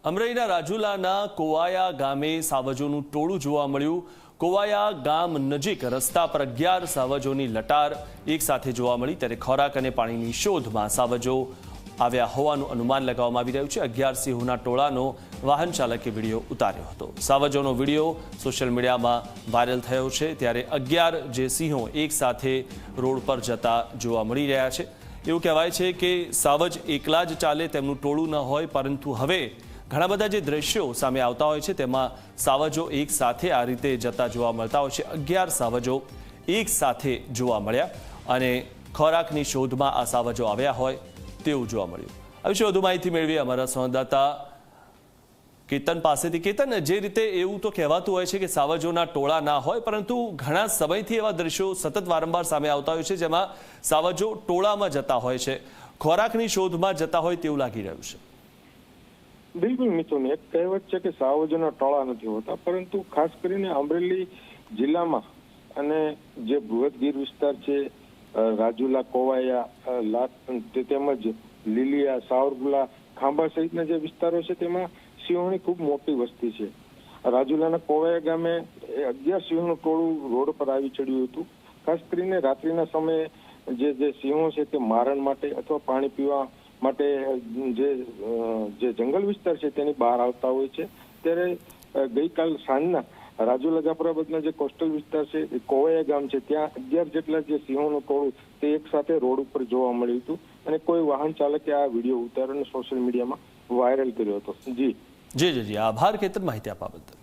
અમરેલીના રાજુલાના કોવાયા ગામે સાવજોનું ટોળું જોવા મળ્યું। કોવાયા ગામ નજીક રસ્તા પર 11 સાવજોની લટાર એક સાથે જોવા મળી, ત્યારે ખોરાક અને પાણીની શોધમાં સાવજો આવ્યા હોવાનું અનુમાન લગાવવામાં આવી રહ્યું છે। 11 સિંહોના ટોળાનો વાહન ચાલકે વિડીયો ઉતાર્યો હતો। સાવજોનો વિડીયો સોશિયલ મીડિયામાં વાયરલ થયો છે, ત્યારે 11 જે સિંહો એક સાથે રોડ પર જતા જોવા મળી રહ્યા છે। એવું કહેવાય છે કે સાવજ એકલા જ ચાલે તેમનું ટોળું ન હોય, પરંતુ હવે ઘણા બધા જે દ્રશ્યો સામે આવતા હોય છે તેમાં સાવજો એક સાથે આ રીતે જતા જોવા મળતા હોય છે। 11 સાવજો એક સાથે જોવા મળ્યા અને ખોરાકની શોધમાં આ સાવજો આવ્યા હોય તેવું જોવા મળ્યું। આ વિશે વધુ માહિતી મેળવી અમારા સંવાદદાતા કેતન પાસેથી। કેતન, જે રીતે એવું તો કહેવાતું હોય છે કે સાવજોના ટોળા ના હોય, પરંતુ ઘણા સમયથી એવા દ્રશ્યો સતત વારંવાર સામે આવતા હોય છે જેમાં સાવજો ટોળામાં જતા હોય છે, ખોરાકની શોધમાં જતા હોય તેવું લાગી રહ્યું છે। બિલકુલ મિથુન, એક કહેવત છે કે સાવજોના ટોળા નથી હોતા, પરંતુ ખાસ કરીને અમરેલી જિલ્લામાં અને જે બૃહદ ગીર વિસ્તાર છે, રાજુલા, કોવાયા, લાટ તેમજ લીલિયા, સાવરકુલા, ખાંભા સહિતના જે વિસ્તારો છે તેમાં સિંહોની ખૂબ મોટી વસ્તી છે। રાજુલાના કોવાયા ગામે 11 સિંહોનું ટોળું રોડ પર આવી ચડ્યું હતું। ખાસ કરીને રાત્રિના સમયે જે સિંહો છે તે મારણ માટે અથવા પાણી પીવા માટે જે જંગલ વિસ્તાર છે તેની બહાર આવતા હોય છે। ત્યારે ગઈકાલ સાંજના રાજુલા જાફરાબાદના જે કોસ્ટલ વિસ્તાર છે, કોવાયા ગામ છે, ત્યાં 11 જેટલા જે સિંહોનું ટોળું તે એક સાથે રોડ ઉપર જોવા મળ્યું હતું અને કોઈ વાહન ચાલકે આ વિડીયો ઉતારીને સોશિયલ મીડિયામાં વાયરલ કર્યો હતો। જી જી આભાર કેતન, માહિતી આપવા બદલ।